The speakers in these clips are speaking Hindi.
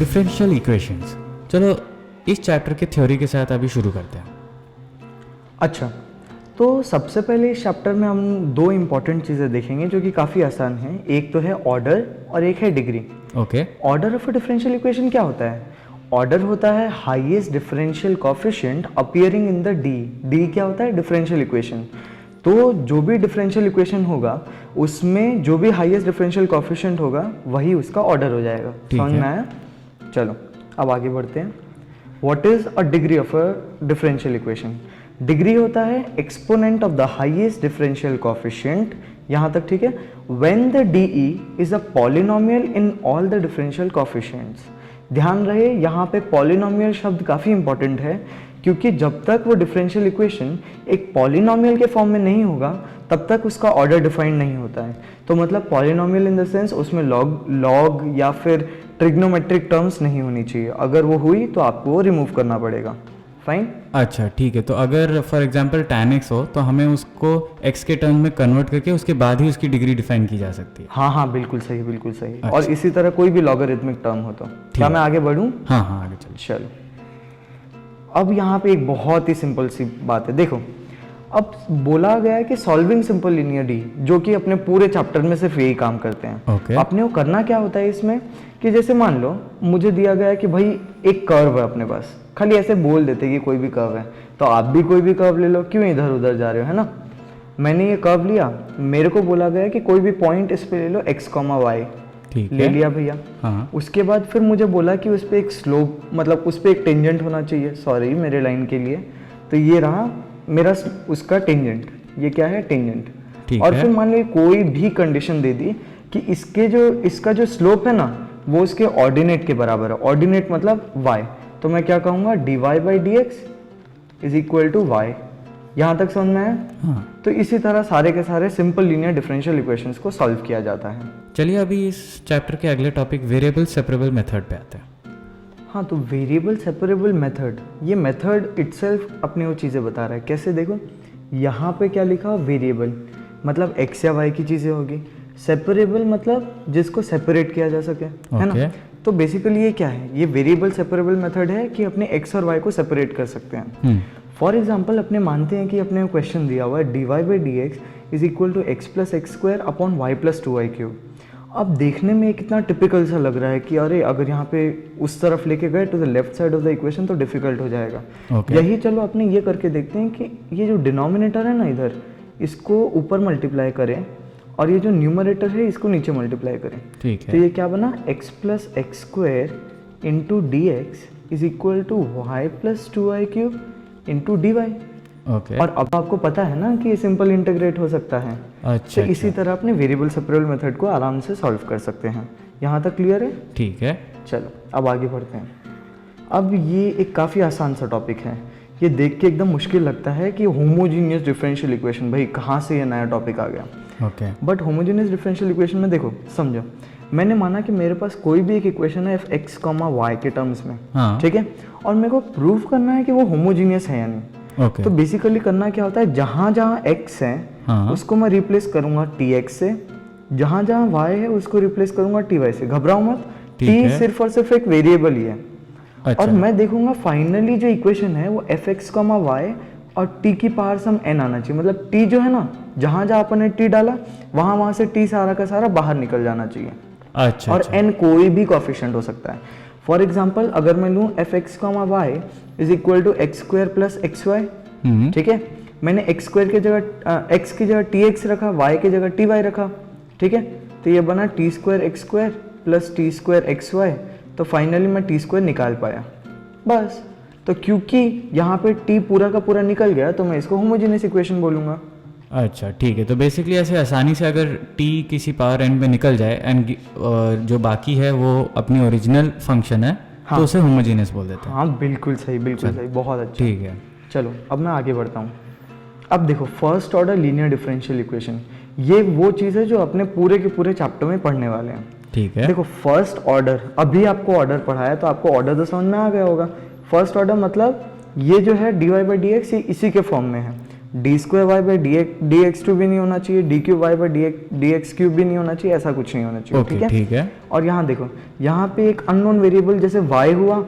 Differential equations. चलो इस चैप्टर के थ्योरी के साथ अभी शुरू करते हैं। अच्छा, तो सबसे पहले इस चैप्टर में हम दो इम्पॉर्टेंट चीज़ें देखेंगे जो कि काफ़ी आसान हैं। एक तो है ऑर्डर और एक है degree. Okay. Order of a differential equation क्या होता है? ऑर्डर होता है highest differential coefficient appearing in the D. D क्या होता है? Differential equation. तो जो भी डिफरेंशियल इक्वेशन होगा उसमें जो भी हाईएस्ट डिफरेंशियल कोफिशिएंट होगा वही उसका ऑर्डर हो जाएगा। समझ में आया? चलो अब आगे बढ़ते हैं। What is a degree of a differential equation? Degree होता है exponent of the highest differential coefficient, यहाँ तक ठीक है, when the DE is a polynomial in all the differential coefficients. ध्यान रहे यहाँ पे पॉलिनोमियल शब्द काफ़ी इंपॉर्टेंट है, क्योंकि जब तक वो डिफरेंशियल इक्वेशन एक पॉलिनोमियल के फॉर्म में नहीं होगा तब तक उसका ऑर्डर डिफाइंड नहीं होता है। तो मतलब पॉलिनोमियल इन द सेंस उसमें लॉग या फिर ट्रिग्नोमेट्रिक टर्म्स नहीं होनी चाहिए। अगर वो हुई तो आपको वो रिमूव करना पड़ेगा। फाइन। अच्छा ठीक है, तो अगर फॉर एग्जांपल tan x हो तो हमें उसको x के टर्म में कन्वर्ट करके उसके बाद ही उसकी डिग्री डिफाइन की जा सकती है। हाँ हाँ बिल्कुल सही, बिल्कुल सही। अच्छा। और इसी तरह कोई भी लॉगरिथमिक टर्म हो तो। क्या मैं आगे बढ़ूँ? हाँ हाँ आगे चलिए। चलो अब यहाँ पे एक बहुत ही सिंपल सी बात है। देखो अब बोला गया है कि सॉल्विंग सिंपल लीनियर डी, जो कि अपने पूरे चैप्टर में सिर्फ यही काम करते हैं। ओके। अपने को करना क्या होता है इसमें कि जैसे मान लो मुझे दिया गया है कि भाई एक कर्व है अपने पास, खाली ऐसे बोल देते कि कोई भी कर्व है, तो आप भी कोई भी कर्व ले लो, क्यों इधर उधर जा रहे हो, है ना। मैंने ये कर्व लिया, मेरे को बोला गया कि कोई भी पॉइंट इस पे ले लो x, y। ठीक ले है। लिया भैया। हाँ। उसके बाद फिर मुझे बोला कि उस पर एक स्लोप, मतलब उस पर एक टेंजेंट होना चाहिए, सॉरी मेरे लाइन के लिए। तो ये रहा मेरा उसका टेंजेंट, ये क्या है? टेंजेंट। ठीक और है। फिर मान लो कोई भी कंडीशन दे दी कि इसका जो स्लोप है ना वो उसके ऑर्डिनेट के बराबर है। ऑर्डिनेट मतलब y। तो मैं क्या कहूँगा? dy/dx is equal to y। यहाँ तक समझ में आया? हाँ। तो इसी तरह सारे के सारे सिंपल लीनियर डिफरेंशियल इक्वेशंस को सॉल्व किया जाता है। चलिए अभी इस चैप्टर के अगले टॉपिक वेरिएबल सेपरेबल मेथड पे आते हैं। हाँ, तो वेरिएबल सेपरेबल मेथड, ये मेथड इटसेल्फ अपने वो चीज़ें बता रहा है। कैसे? देखो यहाँ पे क्या लिखा? वेरिएबल मतलब x या y की चीज़ें होगी। सेपरेबल मतलब जिसको सेपरेट किया जा सके, है ना। तो बेसिकली ये क्या है? ये वेरिएबल सेपरेबल मेथड है कि अपने x और y को सेपरेट कर सकते हैं। फॉर एग्जाम्पल अपने मानते हैं कि अपने क्वेश्चन दिया हुआ है dy/dx is equal to x+x² upon y+2y³। अब देखने में कितना टिपिकल सा लग रहा है कि अरे अगर यहाँ पे उस तरफ लेके गए to the left side of the equation तो डिफिकल्ट हो जाएगा। यही चलो अपने ये करके देखते हैं कि ये जो डिनोमिनेटर है ना इधर, इसको ऊपर मल्टीप्लाई करें और ये जो न्यूमरेटर है इसको नीचे मल्टीप्लाई करें। ठीक है। तो ये क्या बना? x+x² into dx is equal to y+2y³ into dy। Okay. और अब आपको पता है ना कि ये सिंपल इंटीग्रेट हो सकता है। अच्छा। तो इसी तरह अपने वेरिएबल सेपरेबल मेथड को आराम से सॉल्व कर सकते हैं। यहाँ तक क्लियर है? ठीक है। चलो अब आगे बढ़ते हैं। अब ये एक काफ़ी आसान सा टॉपिक है। ये देख के एकदम मुश्किल लगता है कि होमोजीनियस डिफरेंशियल इक्वेशन, भाई कहाँ से ये नया टॉपिक आ गया। Okay. But homogeneous differential equation में देखो, समझो मैंने माना कि मेरे पास कोई भी एक इक्वेशन है x, y के टर्म्स में। हाँ। ठीक है। और मेरे को प्रूव करना है कि वो होमोजीनियस है या नहीं। ओके। तो बेसिकली करना क्या होता है, जहाँ जहाँ x है हाँ। उसको उसको मैं रिप्लेस करूंगा tx से, जहाँ जहाँ y है उसको रिप्लेस करूंगा ty से। घबराओ मत, t सिर्फ और सिर्फ एक वेरिएबल ही है। अच्छा। और मैं देखूंगा फाइनली जो इक्वेशन है वो fx, y और t की पावर सम n आना चाहिए। मतलब t जो है ना, जहाँ जहाँ अपन ने t डाला वहाँ से t सारा का सारा बाहर निकल जाना चाहिए। अच्छा। और n कोई भी कोफिशिएंट हो सकता है। फॉर एग्जाम्पल अगर मैं लूँ fx, y is equal to x² plus xy। ठीक है। मैंने x² की जगह x की जगह tx रखा, y की जगह ty रखा। ठीक है। तो ये बना t² प्लस t² xy। तो फाइनली मैं t² निकाल पाया बस। तो क्योंकि यहाँ पे t पूरा का पूरा निकल गया तो मैं इसको होमोजेनियस इक्वेशन बोलूँगा। अच्छा ठीक है। तो बेसिकली ऐसे आसानी से अगर t किसी पावर n में निकल जाए एंड जो बाकी है वो अपनी ओरिजिनल फंक्शन है, हाँ। तो उसे होमोजेनियस बोल देते हैं। हाँ बिल्कुल सही, बिल्कुल सही, बहुत अच्छा। ठीक है। चलो अब मैं आगे बढ़ता हूँ। अब देखो first order linear differential equation, ये वो चीज़ है जो अपने पूरे के पूरे चैप्टर में पढ़ने वाले हैं। ठीक है। देखो फर्स्ट ऑर्डर, अभी आपको ऑर्डर पढ़ाया तो आपको ऑर्डर तो समझ में आ गया होगा। फर्स्ट ऑर्डर मतलब ये जो है dy/dx ये इसी के फॉर्म में है। D square y by D x cube भी नहीं होना चाहिए, d cube y by D x cube भी नहीं होना चाहिए, ऐसा कुछ नहीं होना चाहिए। ओके ठीक है। और यहाँ देखो, यहाँ पे एक अननोन वेरिएबल जैसे y हुआ,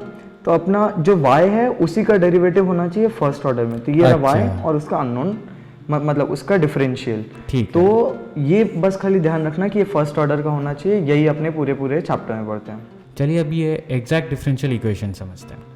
तो अपना जो y है उसी का डेरिवेटिव होना चाहिए फर्स्ट ऑर्डर में, तो ये रहा y और उसका अननोन मतलब उसका डिफरेंशियल। तो ये बस खाली ध्यान रखना कि ये फर्स्ट ऑर्डर का होना चाहिए, यही अपने पूरे चैप्टर में पढ़ते हैं। चलिए अब ये एग्जैक्ट डिफरेंशियल इक्वेशन समझते हैं।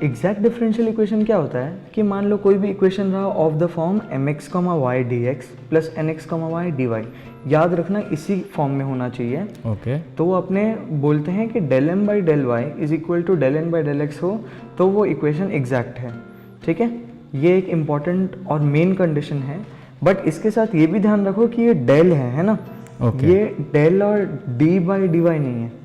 एग्जैक्ट डिफरेंशियल इक्वेशन क्या होता है कि मान लो कोई भी इक्वेशन रहा of the form mx, y dx plus nx, y dy, याद रखना इसी फॉर्म में होना चाहिए। ओके तो वो अपने बोलते हैं कि del m by del y is equal to del n by del x हो तो वो इक्वेशन एग्जैक्ट है। ठीक है, ये एक इम्पॉर्टेंट और मेन कंडीशन है। बट इसके साथ ये भी ध्यान रखो कि ये del है ना। ये del और d बाई dy नहीं है।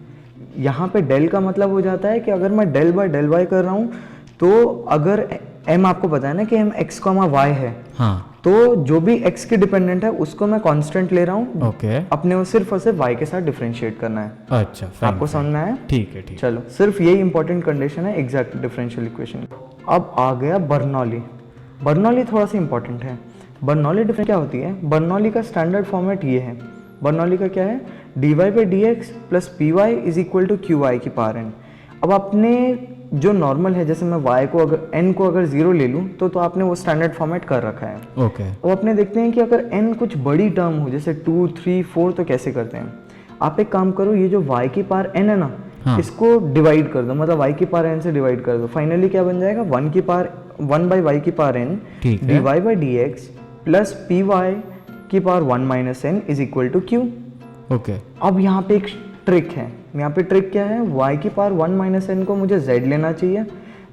यहाँ पे del का मतलब हो जाता है कि अगर मैं del बाई del y कर रहा हूँ तो अगर m आपको पता है ना कि m x, y है, हाँ, तो जो भी x की डिपेंडेंट है उसको मैं कांस्टेंट ले रहा हूँ। ओके, अपने को सिर्फ और सिर्फ y के साथ डिफरेंशिएट करना है। अच्छा फाइन, आपको समझ में आया? ठीक है ठीक। चलो, सिर्फ यही इंपॉर्टेंट कंडीशन है एग्जैक्ट डिफरेंशियल इक्वेशन। अब आ गया बर्नौली। बर्नौली थोड़ा सा इंपॉर्टेंट है। बर्नौली डिफरेंस क्या होती है? बर्नौली का स्टैंडर्ड फॉर्मेट ये है। बर्नौली का क्या है? dy by D x plus P y is equal to q y की पावर n। अब आपने जो नॉर्मल है, जैसे मैं y को अगर n को अगर 0 ले लूँ तो आपने वो स्टैंडर्ड फॉर्मेट कर रखा है। ओके, अब अपने देखते हैं कि अगर n कुछ बड़ी टर्म हो जैसे 2, 3, 4 तो कैसे करते हैं। आप एक काम करो, ये जो y की पावर n है ना, हाँ, इसको डिवाइड कर दो, मतलब y की पावर n से डिवाइड कर दो। फाइनली क्या बन जाएगा? 1 बाई y की power n dy by D x plus P Y की power 1 minus n is equal to q। Okay, अब यहाँ पे एक ट्रिक है। यहाँ पे ट्रिक क्या है? y की पावर 1 माइनस n को मुझे z लेना चाहिए।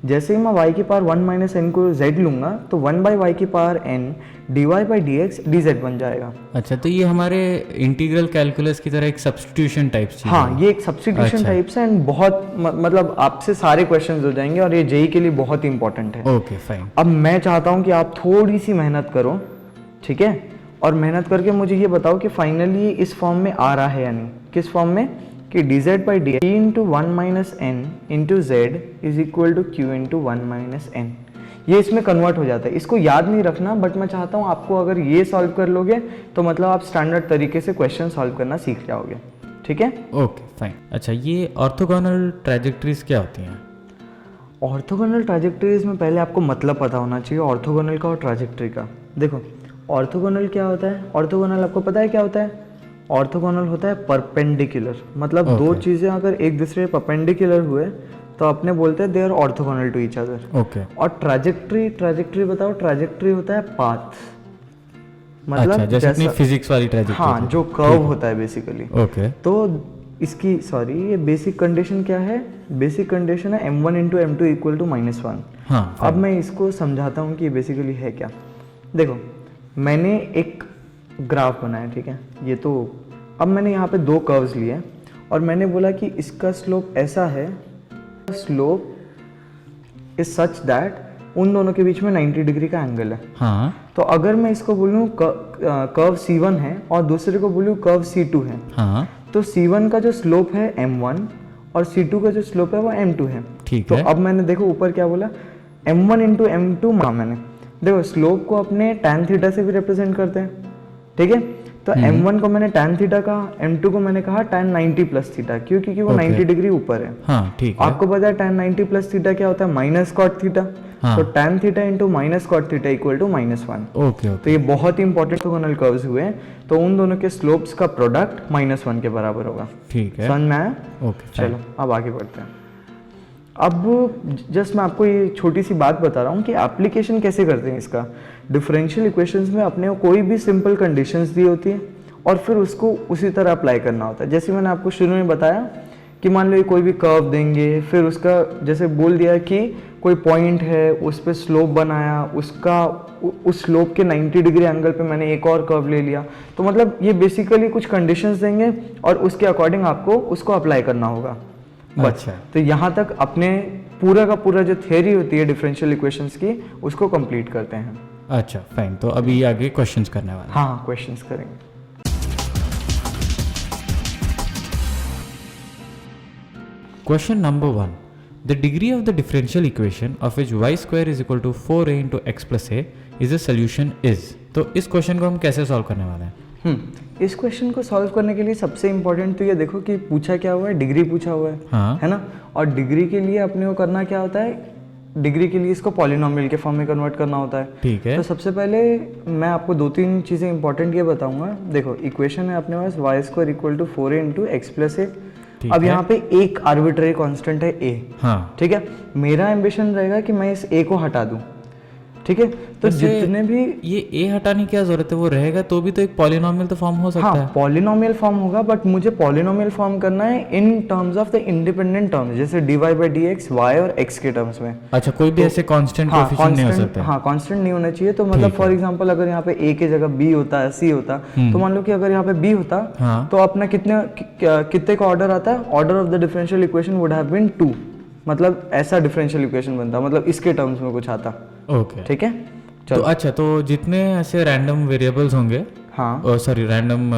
जैसे ही मैं y की पावर 1 माइनस n को z लूंगा तो 1 बाई y की power n dy by D x D Z बन जाएगा। अच्छा, तो ये हमारे इंटीग्रल कैलकुलस की तरह एक सब्स्टिट्यूशन टाइप चीज है। हाँ, ये एक सब्स्टिट्यूशन टाइप्स है एंड बहुत मतलब आपसे सारे क्वेश्चंस हो जाएंगे और ये जेई के लिए बहुत ही इंपॉर्टेंट है। Okay fine. अब मैं चाहता हूँ कि आप थोड़ी सी मेहनत करो, ठीक है, और मेहनत करके मुझे ये बताओ कि फाइनली इस फॉर्म में आ रहा है या नहीं। किस फॉर्म में? कि d z by d into 1 minus n into z is equal to q into 1 minus n. ये इसमें कन्वर्ट हो जाता है। इसको याद नहीं रखना, बट मैं चाहता हूँ आपको अगर ये सॉल्व कर लोगे तो मतलब आप स्टैंडर्ड तरीके से क्वेश्चन सॉल्व करना सीख जाओगे। ठीक है, ओके फाइन। अच्छा, ये ऑर्थोगोनल ट्रैजेक्टरीज क्या होती हैं? ऑर्थोगोनल ट्रैजेक्टरीज में पहले आपको मतलब पता होना चाहिए ऑर्थोगोनल का और ट्रैजेक्टरी का। देखो, ऑर्थोगोनल क्या होता है? ऑर्थोगोनल आपको पता है क्या होता है? ऑर्थोगोनल होता है परपेंडिकुलर, मतलब दो चीज़ें अगर एक दूसरे परपेंडिकुलर हुए तो अपने बोलते हैं they are orthogonal to each other. Okay, और ट्रैजेक्टरी बताओ। ट्रैजेक्टरी होता है पाथ, मतलब अच्छा, जैसे अपनी फिजिक्स वाली ट्रैजेक्टरी। हाँ, जो कर्व होता है बेसिकली। ओके, तो इसकी ये बेसिक कंडीशन क्या है? बेसिक कंडीशन है m1 into m2 equal to -1। हाँ, अब मैं इसको समझाता हूँ कि ये बेसिकली है क्या। देखो, मैंने एक ग्राफ बनाया, ठीक है, ये तो अब मैंने यहाँ पे दो कर्व्स लिए और मैंने बोला कि इसका स्लोप ऐसा है, स्लोप इज सच दैट उन दोनों के बीच में 90 डिग्री का एंगल है। हाँ, तो अगर मैं इसको बोलूँ कर्व C1 है और दूसरे को बोलूँ कर्व C2 है, हाँ, तो C1 का जो स्लोप है m1 और C2 का जो स्लोप है वो m2 है। ठीक है। तो अब मैंने देखो ऊपर क्या बोला, m1 इंटू m2। मैंने देखो स्लोप को अपने tan थीटा से भी रिप्रेजेंट करते हैं, ठीक है। तो m1 को मैंने tan थीटा कहा, m2 को मैंने कहा tan 90 प्लस थीटा, क्योंकि वो 90 डिग्री ऊपर है। हाँ, ठीक है। आपको पता है tan 90 प्लस थीटा क्या होता है? Minus cot theta. तो tan theta into minus cot theta equal to -1। Okay, तो ये बहुत ही इंपॉर्टेंट ऑर्थोगोनल कर्व्स हुए, तो उन दोनों के स्लोप्स का प्रोडक्ट -1 के बराबर होगा। ठीक है, समझ में आया? ओके, चलो अब आगे बढ़ते हैं। अब जस्ट मैं आपको ये छोटी सी बात बता रहा हूँ कि एप्लीकेशन कैसे करते हैं इसका। डिफरेंशियल इक्वेशंस में अपने को कोई भी सिंपल कंडीशंस दी होती है और फिर उसको उसी तरह अप्लाई करना होता है। जैसे मैंने आपको शुरू में बताया कि मान लो ये कोई भी कर्व देंगे, फिर उसका जैसे बोल दिया कि कोई पॉइंट है, उस पर स्लोप बनाया, उसका उस स्लोप के 90 डिग्री एंगल पे मैंने एक और कर्व ले लिया। तो मतलब ये बेसिकली कुछ कंडीशंस देंगे और उसके अकॉर्डिंग आपको उसको अप्लाई करना होगा। अच्छा, तो यहाँ तक अपने पूरा का पूरा जो थियरी होती है डिफरेंशियल इक्वेशंस की उसको कंप्लीट करते हैं। अच्छा फाइन, तो अभी आगे क्वेश्चंस करने वाले हैं। हाँ, क्वेश्चंस करेंगे। Question number 1. The degree of the differential equation of which y square is equal to 4a into x plus a is a solution is. तो इस क्वेश्चन को हम कैसे सॉल्व करने वाले हैं? इस क्वेश्चन को सॉल्व करने के लिए सबसे इंपॉर्टेंट तो ये देखो कि पूछा क्या हुआ है, डिग्री पूछा हुआ है, हाँ। है ना। और डिग्री के लिए अपने को करना क्या होता है, डिग्री के लिए इसको पॉलिनोमियल के फॉर्म में कन्वर्ट करना होता है। ठीक है। तो सबसे पहले मैं आपको 2-3 चीज़ें इंपॉर्टेंट ये बताऊंगा। देखो इक्वेशन है अपने पास y² = 4a into X plus A. अब यहाँ पे एक आर्बिट्रेरी कांस्टेंट है a, हाँ। ठीक है। मेरा एम्बिशन रहेगा कि मैं इस a को हटा दूं, ठीक है। तो जितने भी ये ए हटाने की क्या जरूरत है, वो रहेगा तो भी तो एक पॉलिनोमियल तो फॉर्म हो सकता हाँ है। पॉलिनोमियल फॉर्म होगा, बट मुझे पॉलिनोमियल फॉर्म करना है in terms of the independent terms, जैसे dy/dx y और x के टर्म्स में। अच्छा, कोई भी ऐसे कांस्टेंट कोएफिशिएंट नहीं हो सकता है। हाँ कांस्टेंट नहीं होना चाहिए। तो मतलब फॉर एग्जांपल अगर यहाँ पे a की जगह b होता है, c होता, तो मान लो कि अगर यहाँ पे b होता, हाँ। तो अपना कितने का ऑर्डर आता है, order of the differential equation would have been 2, मतलब ऐसा डिफरेंशियल इक्वेशन बनता, मतलब इसके टर्म्स में कुछ आता। ओके, ठीक है। तो अच्छा, तो जितने ऐसे रैंडम वेरिएबल्स होंगे, हाँ सॉरी रैंडम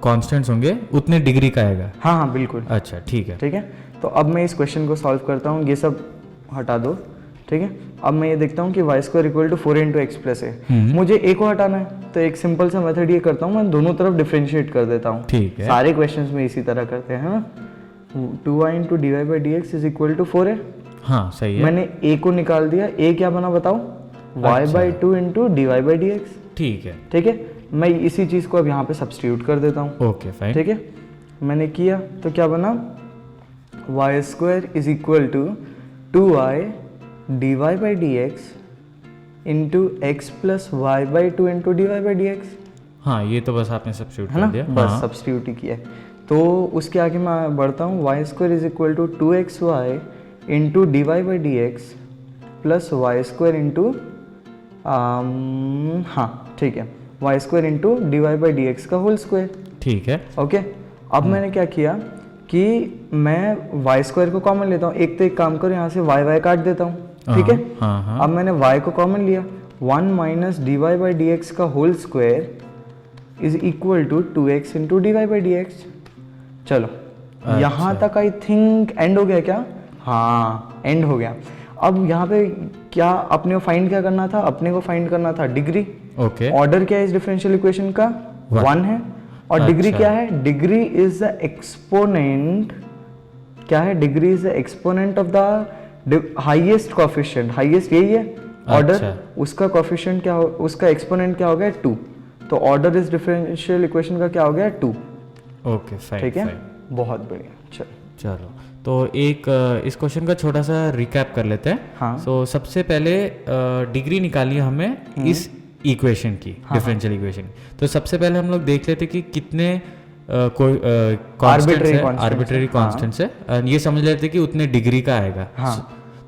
कांस्टेंट्स होंगे, उतने डिग्री का आएगा। हाँ हाँ बिल्कुल। अच्छा ठीक है। ठीक है, तो अब मैं इस क्वेश्चन को सॉल्व करता हूँ, ये सब हटा दो, ठीक है। अब मैं ये देखता हूँ कि y² = 4a into X plus ए। मुझे a को हटाना है, तो एक सिंपल सा मेथड ये करता हूँ, मैं दोनों तरफ डिफरेंशिएट कर देता हूँ। ठीक है। सारे क्वेश्चंस में इसी तरह करते हैं ना। 2y into dy/dx = 4a। हाँ सही है। मैंने a को निकाल दिया, a क्या बना बताओ, y/2 इंटू dy/dx। ठीक है। ठीक है, मैं इसी चीज़ को अब यहाँ पे सब्स्टिट्यूट कर देता हूँ। Okay fine. ठीक है, मैंने किया तो क्या बना, y² = 2y dy/dx into x plus y/2 into dy/dx, हाँ ये तो बस आपने सब्स्टिट्यूट है कर ना, दिया। बस हाँ। सब्स्टिट्यूट ही किया है। तो उसके आगे मैं बढ़ता हूँ, y² = 2xy into dy/dx plus y² into हाँ ठीक है, y² इंटू dy/dx का होल स्क्वायर। ठीक है। ओके, अब मैंने क्या किया कि मैं y² को कॉमन लेता हूँ। एक तो एक काम करो, यहाँ से y काट देता हूँ, ठीक है। हाँ हाँ। अब मैंने y को कॉमन लिया, 1 माइनस dy/dx का whole square is equal to 2x into dy/dx। चलो यहाँ तक आई थिंक एंड हो गया क्या? हाँ एंड हो गया। अब यहाँ पे क्या अपने को फाइंड क्या करना था, अपने को फाइंड करना था डिग्री। ओके। ऑर्डर क्या है इस डिफरेंशियल इक्वेशन का? 1 है। और डिग्री क्या है? डिग्री इज द एक्सपोनेंट, क्या है? Degree is the exponent of the highest coefficient. Highest यही है ऑर्डर, उसका कोएफिशिएंट क्या हो, उसका एक्सपोनेंट क्या हो गया? 2। तो ऑर्डर इस डिफरेंशियल इक्वेशन का क्या हो गया? 2। Okay fine. ठीक है, बहुत बढ़िया। चलो तो एक इस क्वेश्चन का छोटा सा रिकैप कर लेते हैं। हाँ। सो सबसे पहले डिग्री निकाली हमें इस इक्वेशन की, डिफरेंशियल इक्वेशन। तो सबसे पहले हम लोग देख लेते कि कितने कोई आर्बिट्रेरी कांस्टेंट्स है, ये समझ लेते कि उतने डिग्री का आएगा। हाँ।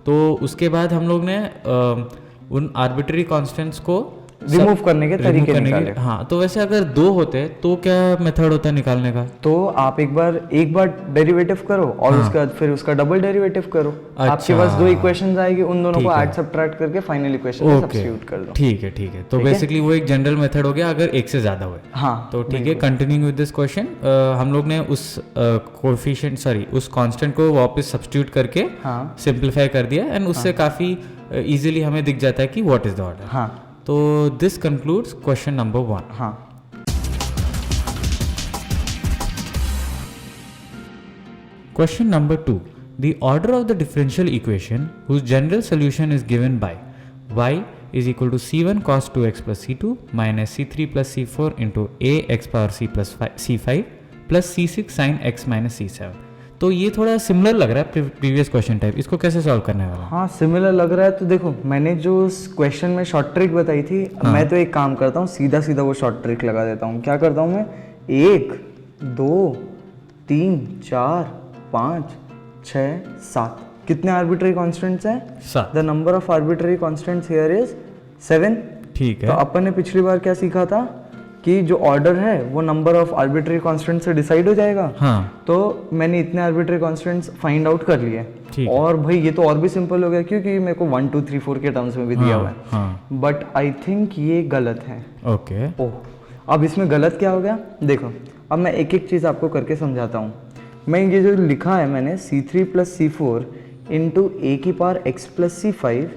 तो उसके बाद हम लोग ने उन आर्बिट्रेरी कांस्टेंट्स को रिमूव करने के तरीके निकाले। हाँ, तो वैसे अगर 2 होते तो क्या मेथड होता है निकालने का? तो आप एक बार डेरिवेटिव करो और उसके बाद फिर उसका डबल डेरिवेटिव करो। आपके पास 2 इक्वेशंस आएगी, उन दोनों को ऐड सब्ट्रैक्ट करके फाइनल इक्वेशन में सब्स्टिट्यूट कर दो। ठीक है ठीक है। तो बेसिकली वो एक जनरल मेथड हो गया अगर एक से ज्यादा हुए। हाँ तो ठीक है, कंटिन्यूइंग विद दिस क्वेश्चन, हम लोग ने उस कोएफिशिएंट उस कांस्टेंट को वापस सब्स्टिट्यूट करके सिंपलीफाई कर दिया एंड उससे काफी इजीली हमें दिख जाता है कि व्हाट इज द ऑर्डर। हाँ, तो दिस कंक्लूड्स क्वेश्चन नंबर 1। हाँ। Question number 2. The order of the differential equation whose general solution is given by y is equal to c1 cos 2x plus c2 minus c3 plus c4 into ax power c plus c5 plus c6 sin x minus c7. तो ये थोड़ा सिमिलर लग रहा है प्रीवियस क्वेश्चन टाइप, इसको कैसे सॉल्व करने वाला? हाँ सिमिलर लग रहा है। तो देखो मैंने जो उस क्वेश्चन में शॉर्ट ट्रिक बताई थी, मैं तो एक काम करता हूँ, सीधा सीधा वो शॉर्ट ट्रिक लगा देता हूँ। क्या करता हूँ मैं, 1 2 3 4 5 6 7 कितने आर्बिट्रेरी कांस्टेंट्स हैं? 7। The number of arbitrary constants here is 7। ठीक है। तो अपन ने पिछली बार क्या सीखा था कि जो ऑर्डर है वो नंबर ऑफ आर्बिट्रेरी कांस्टेंट से डिसाइड हो जाएगा। हाँ। तो मैंने इतने आर्बिट्रेरी कांस्टेंट्स फाइंड आउट कर लिए। और भाई ये तो और भी सिंपल हो गया क्योंकि मेरे को 1 2 3 4 के टर्म्स में भी दिया हुआ है। हाँ। बट आई थिंक ये गलत है। ओके। ओह, अब इसमें गलत क्या हो गया देखो, अब मैं एक एक चीज़ आपको करके समझाता हूँ। मैं ये जो लिखा है मैंने c3 plus c4, into A की पावर एक्स प्लस सी फाइव।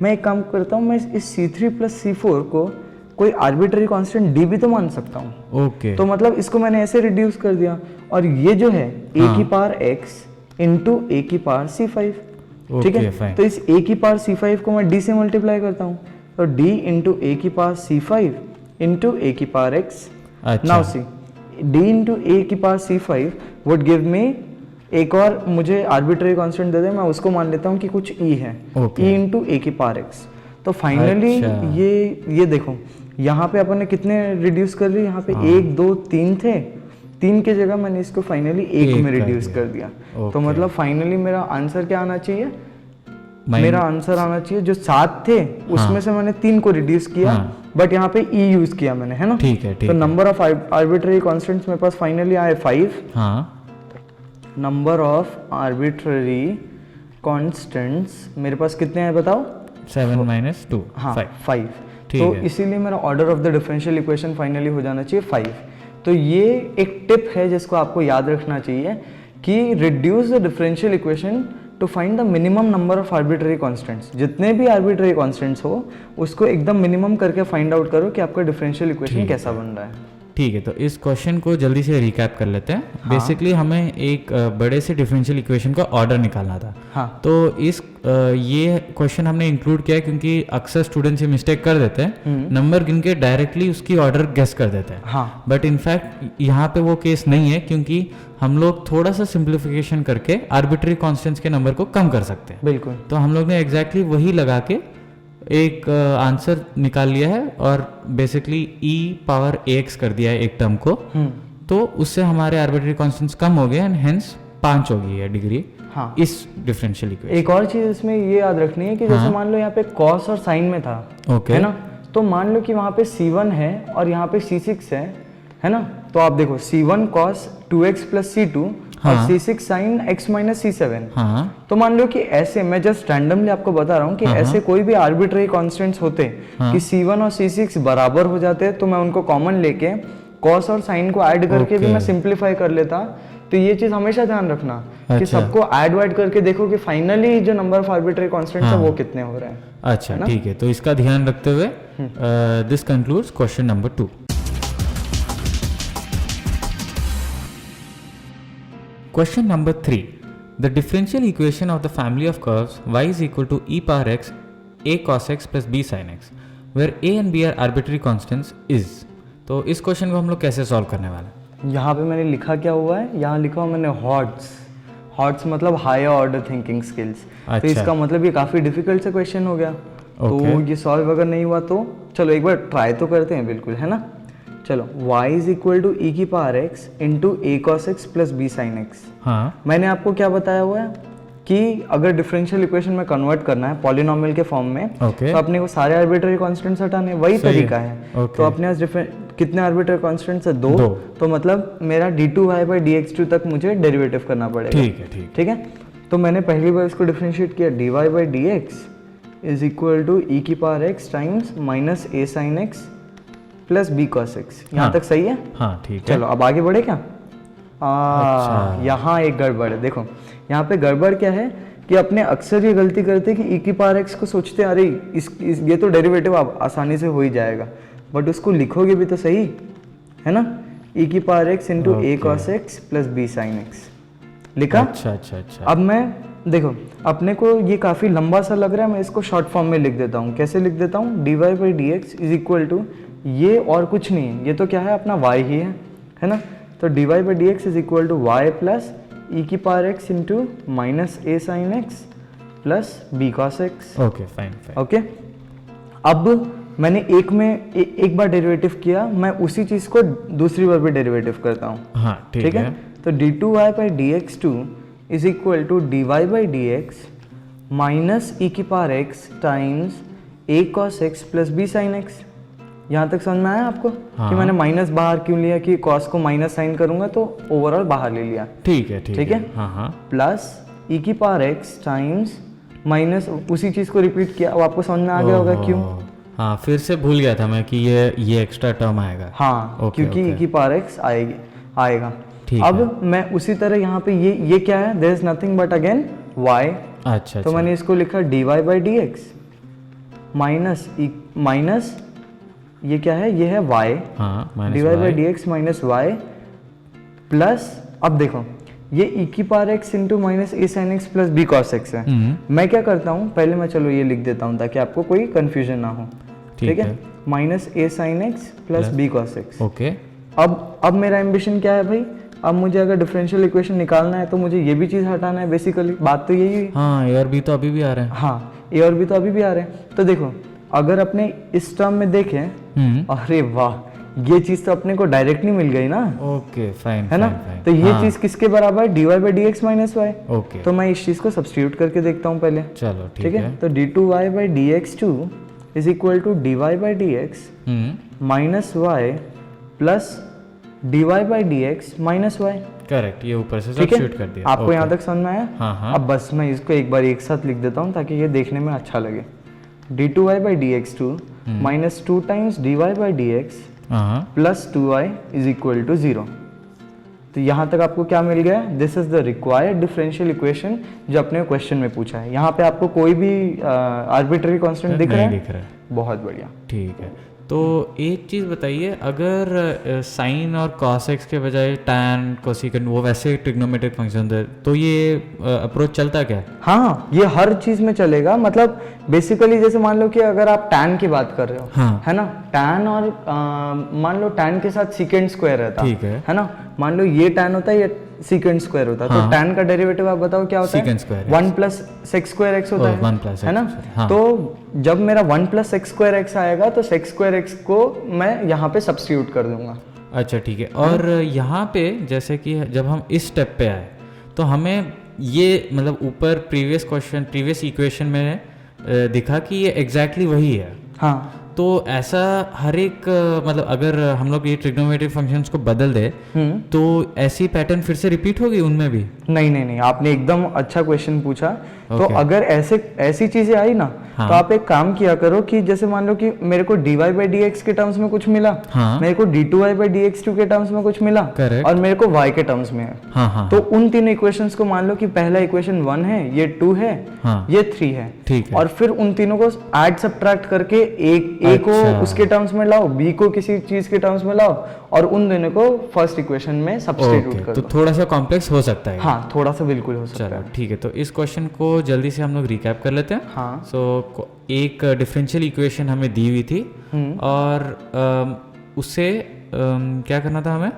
मैं एक काम करता हूँ, मैं इस C3 प्लस C4 को कोई आर्बिट्ररी कांस्टेंट d भी तो मान सकता हूँ। ओके तो मतलब इसको मैंने ऐसे रिड्यूस कर दिया, और ये जो है a की पावर x इंटू ए की पावर C5, ठीक है। fine. तो इस a की पावर C5 को मैं d से मल्टीप्लाई करता हूँ, तो d इंटू ए की पावर C5 इंटू ए की power x। Now C d into A की power C5 would give me, एक और मुझे आर्बिट्ररी कांस्टेंट दे दे, मैं उसको मान लेता हूँ कि कुछ e है, e इंटू ए की पावर x। तो फाइनली ये देखो यहाँ पे अपन ने कितने रिड्यूस कर लिए, यहाँ पे 1 2 3 थे, 3 की जगह मैंने इसको फाइनली 1 में रिड्यूस कर दिया। तो मतलब फाइनली मेरा आंसर क्या आना चाहिए, मेरा आंसर आना चाहिए जो 7 थे उसमें से मैंने 3 को रिड्यूस किया, बट यहाँ पे e यूज किया मैंने, है ना। ठीक है, तो नंबर ऑफ आर्बिट्ररी कांस्टेंट्स मेरे पास फाइनली आए 5। नंबर ऑफ आर्बिट्ररी कांस्टेंट्स मेरे पास कितने आए बताओ? 7 माइनस 2, हाँ 5। तो इसीलिए मेरा order of the differential equation finally हो जाना चाहिए 5। तो ये एक टिप है जिसको आपको याद रखना चाहिए कि reduce the differential equation two find the minimum number of arbitrary constants. जितने भी आर्बिट्ररी कांस्टेंट्स हो उसको एकदम मिनिमम करके फाइंड आउट करो कि आपका डिफरेंशियल इक्वेशन कैसा बन रहा है। ठीक है, तो इस क्वेश्चन को जल्दी से रिकैप कर लेते हैं। बेसिकली हमें एक बड़े से डिफरेंशियल इक्वेशन का ऑर्डर निकालना था। तो इस ये क्वेश्चन हमने इंक्लूड किया है क्योंकि अक्सर स्टूडेंट्स ये मिस्टेक कर देते हैं, नंबर गिन के डायरेक्टली उसकी ऑर्डर गेस कर देते हैं। बट इनफैक्ट यहाँ पे वो केस नहीं है, क्योंकि हम लोग थोड़ा सा सिंप्लीफिकेशन करके आर्बिट्ररी कॉन्स्टेंट्स के नंबर को कम कर सकते हैं। बिल्कुल। तो हम लोग ने एग्जैक्टली वही लगा के एक आंसर निकाल लिया है और बेसिकली e पावर ax कर दिया है एक टर्म को। तो उससे हमारे आर्बिट्ररी कांस्टेंट्स कम हो गए एंड हेंस 5 हो गई है डिग्री इस डिफरेंशियल इक्वेशन। एक और चीज इसमें ये याद रखनी है कि जैसे मान लो यहाँ पे cos और sin में था, है ना, तो मान लो कि वहाँ पे C1 है और यहाँ पे C6 है ना। तो आप देखो C1 cos 2x plus C2 और C6 sin x minus C7। तो मान लो कि ऐसे, मैं जस्ट रैंडमली आपको बता रहा हूँ कि ऐसे कोई भी आर्बिट्ररी कांस्टेंट्स होते कि C1 और C6 बराबर हो जाते, तो मैं उनको कॉमन लेके cos और sin को ऐड करके भी मैं सिंप्लीफाई कर लेता। तो ये चीज हमेशा ध्यान रखना कि सबको ऐड वाइड करके देखो कि फाइनली जो नंबर ऑफ आर्बिट्ररी कांस्टेंट्स है वो कितने हो रहे हैं। अच्छा, ठीक है, तो इसका ध्यान रखते हुए this concludes question number 2। Question number 3. The differential equation of the family of curves y is equal to e power x a cos x plus b sin x, where a and b are arbitrary constants is. तो इस क्वेश्चन को हम लोग कैसे सॉल्व करने वाले हैं? यहाँ पे मैंने लिखा क्या हुआ है, यहाँ लिखा हुआ मैंने हॉट्स मतलब हायर ऑर्डर थिंकिंग स्किल्स। तो इसका मतलब ये काफ़ी डिफिकल्ट सा क्वेश्चन हो गया। तो ये सॉल्व अगर नहीं हुआ तो चलो एक बार ट्राई तो करते हैं, बिल्कुल, है ना। चलो y इज इक्वल टू ई की power x into A cos X plus B sine X. मैंने आपको क्या बताया हुआ है कि अगर डिफरेंशियल इक्वेशन में कन्वर्ट करना है पॉलिनोमियल के फॉर्म में, तो अपने को सारे आर्बिट्ररी कांस्टेंट्स हटाने, वही तरीका है। तो अपने पास कितने आर्बिट्ररी कांस्टेंट्स है? 2। तो मतलब मेरा d2y/dx2 तक मुझे डेरिवेटिव करना पड़ेगा। ठीक है। तो मैंने पहली बार इसको डिफरेंशिएट किया, dy/dx इज इक्वल टू ई की power x times minus a sine x plus B cos x. यहाँ तक सही है? हाँ, ठीक है। चलो अब आगे बढ़े क्या? यहाँ एक गड़बड़ है। देखो यहाँ पे गड़बड़ क्या है कि अपने अक्सर ये गलती करते कि ई की पावर एक्स को सोचते अरे ये तो डेरिवेटिव आसानी से हो ही जाएगा, बट उसको लिखोगे भी तो सही, है ना। ई की power X into A cos X plus B sine X लिखा। अच्छा। अब मैं देखो अपने को ये काफ़ी लंबा सा लग रहा है, मैं इसको शॉर्ट फॉर्म में लिख देता हूँ। कैसे लिख देता हूँ? dy/dx इज इक्वल टू, ये और कुछ नहीं है, ये तो क्या है अपना y ही है ना। तो dy/dx is equal to y plus E की power x into minus a sine x plus b cos x। Okay, fine. Okay, अब मैंने एक बार डेरिवेटिव किया, मैं उसी चीज को दूसरी बार भी डेरिवेटिव करता हूँ। हाँ, ठीक है। तो d2y/dx2 is equal to dy/dx minus E की power x times a cos x plus b sine x। यहाँ तक समझ में आया आपको? कि मैंने माइनस बाहर क्यों लिया कि cos को माइनस साइन करूंगा तो ओवरऑल बाहर ले लिया। ठीक है। हाँ। प्लस ई की पावर x टाइम्स माइनस उसी चीज को रिपीट किया। अब आपको समझ में आ गया होगा क्यों? हाँ, फिर से भूल गया था मैं कि ये एक्स्ट्रा टर्म आएगा। हाँ, क्योंकि ई की पावर x आएगा। अब मैं उसी तरह यहाँ पे ये क्या है, there is nothing but again y, अच्छा तो मैंने इसको लिखा dy by D x minus ये क्या है, ये है y, हाँ dy by D x minus Y plus, अब देखो ये e की power x into minus A sine X plus B cos X है। मैं क्या करता हूँ, पहले मैं चलो ये लिख देता हूँ ताकि आपको कोई कंफ्यूजन ना हो। ठीक है, minus A sine X plus B cos X. Okay, अब मेरा एम्बिशन क्या है भाई, अब मुझे अगर डिफरेंशियल इक्वेशन निकालना है तो मुझे ये भी चीज़ हटाना है, बेसिकली बात तो यही है। हाँ ए और बी तो अभी भी आ रहे हैं। हाँ ए और बी तो अभी भी आ रहे हैं। तो देखो अगर अपने इस टर्म में देखें, अरे वाह ये चीज़ तो अपने को डायरेक्टली मिल गई ना। ओके फाइन, है ना, तो ये चीज़ किसके बराबर है, d Y by D x minus y. Okay, तो मैं इस चीज़ को सब्स्टिट्यूट करके देखता हूँ पहले। चलो ठीक है, तो d two Y by D x two is equal to d Y by D x minus Y plus d Y by D x minus y. Correct, ये ऊपर से ठीक है, सब्स्टिट्यूट कर दिया। आपको यहाँ तक समझ में आया? हाँ हाँ, अब बस मैं इसको एक बार एक साथ लिख देता हूँ ताकि ये देखने में अच्छा लगे। D two Y by D x two minus two times D Y by D X हाँ plus two Y is equal to zero. तो यहाँ तक आपको क्या मिल गया, this is the required differential equation जो अपने क्वेश्चन में पूछा है। यहाँ पे आपको कोई भी आर्बिट्ररी कांस्टेंट दिख रहा है? दिख रहा है। बहुत बढ़िया। ठीक है, तो एक चीज़ बताइए, अगर साइन और कॉस एक्स के बजाय टैन कोसिकेंट वो वैसे ट्रिग्नोमेट्रिक फंक्शन है तो ये अप्रोच चलता क्या? हाँ ये हर चीज में चलेगा, मतलब बेसिकली जैसे मान लो कि अगर आप टैन की बात कर रहे हो, हाँ, है ना, टैन और मान लो टैन के साथ सीकेंट स्क्वायर रहता ठीक है ना, मान लो ये टैन होता है, ये सीकेंट स्क्वायर होता है। हाँ, तो टैन का डेरिवेटिव आप बताओ क्या होता है? Secant square, 1 plus sex square x होता है, 1 प्लस है ना। हाँ, तो जब मेरा 1 प्लस सेक्स स्क्वायर एक्स आएगा तो सेक्स स्क्वायर एक्स को मैं यहाँ पे सब्स्टिट्यूट कर दूंगा। अच्छा ठीक है, और यहाँ पे जैसे कि जब हम इस स्टेप पे आए तो हमें ये मतलब ऊपर प्रीवियस इक्वेशन में दिखा कि ये एग्जैक्टली वही है। हाँ, तो ऐसा हर एक मतलब अगर हम लोग ये ट्रिग्नोमेट्रिक फंक्शंस को बदल दे तो ऐसी पैटर्न फिर से रिपीट होगी उनमें भी? नहीं, आपने एकदम अच्छा क्वेश्चन पूछा। तो अगर ऐसी चीजें आई ना, हाँ, तो आप एक काम किया करो कि जैसे मान लो कि मेरे को dy बाई डी एक्स के टर्म्स में कुछ मिला, हाँ, मेरे को d2y by D x two के टर्म्स में कुछ मिला, Correct. और मेरे को y के टर्म्स में है। हाँ हाँ, तो उन तीनों इक्वेशंस को मान लो कि पहला इक्वेशन 1 है, ये 2 है, हाँ, ये 3 है, ठीक है, और फिर उन तीनों को ऐड सब्ट्रैक्ट करके A को उसके टर्म्स में लाओ, B को किसी चीज के टर्म्स में लाओ, और उन दोनों को फर्स्ट इक्वेशन में सब्स्टिट्यूट कर दो। तो थोड़ा सा कॉम्प्लेक्स हो सकता है। हाँ थोड़ा सा बिल्कुल हो सकता है। चलो ठीक है, तो इस क्वेश्चन को जल्दी से हम लोग रिकैप कर लेते हैं। हाँ, सो एक डिफरेंशियल इक्वेशन हमें दी हुई थी और उससे क्या करना था हमें?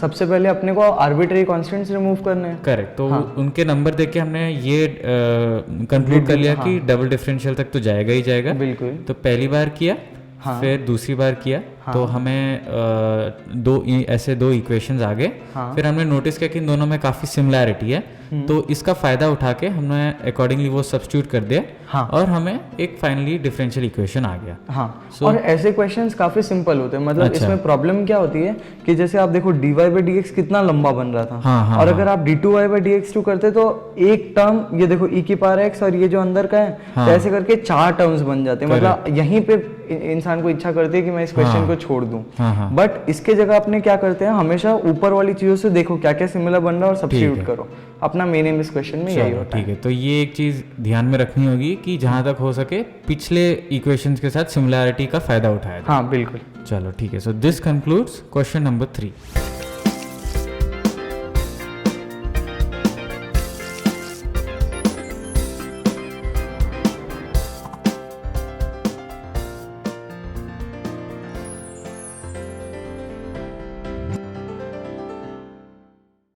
सबसे पहले अपने को आर्बिट्ररी कांस्टेंट्स रिमूव करने हैं। करेक्ट, तो उनके नंबर देख के हमने ये कंक्लूड कर लिया कि डबल डिफरेंशियल तक तो जाएगा ही जाएगा। बिल्कुल। तो पहली बार किया, फिर दूसरी बार किया, तो हमें ऐसे दो इक्वेशंस आ गए। फिर हमने नोटिस किया कि इन दोनों में काफ़ी सिमिलैरिटी है, तो इसका फ़ायदा उठा के हमने अकॉर्डिंगली वो सब्स्टिट्यूट कर दिया, और हमें एक फाइनली डिफरेंशियल इक्वेशन आ गया। हाँ, और ऐसे क्वेश्चंस काफ़ी सिंपल होते हैं, मतलब इसमें प्रॉब्लम क्या होती है कि जैसे आप देखो dy बाई डी एक्स कितना लंबा बन रहा था, और अगर आप d2y by D x to करते तो एक टर्म ये देखो e की पावर x और ये जो अंदर का है, तो ऐसे करके 4 टर्म्स बन जाते हैं। मतलब यहीं पे इंसान को इच्छा करती है कि मैं इस क्वेश्चन को छोड़ दूं, बट इसके जगह अपने क्या करते हैं, हमेशा ऊपर वाली चीजों से देखो क्या क्या सिमिलर बन रहा है और सब्स्टिट्यूट करो। अपना मेन एम इस क्वेश्चन में यही होता है। ठीक है, तो ये एक चीज ध्यान में रखनी होगी कि जहां तक हो सके पिछले इक्वेशंस के साथ सिमिलैरिटी का फायदा उठाया जाए। हाँ बिल्कुल। चलो ठीक है, so this concludes question number 3।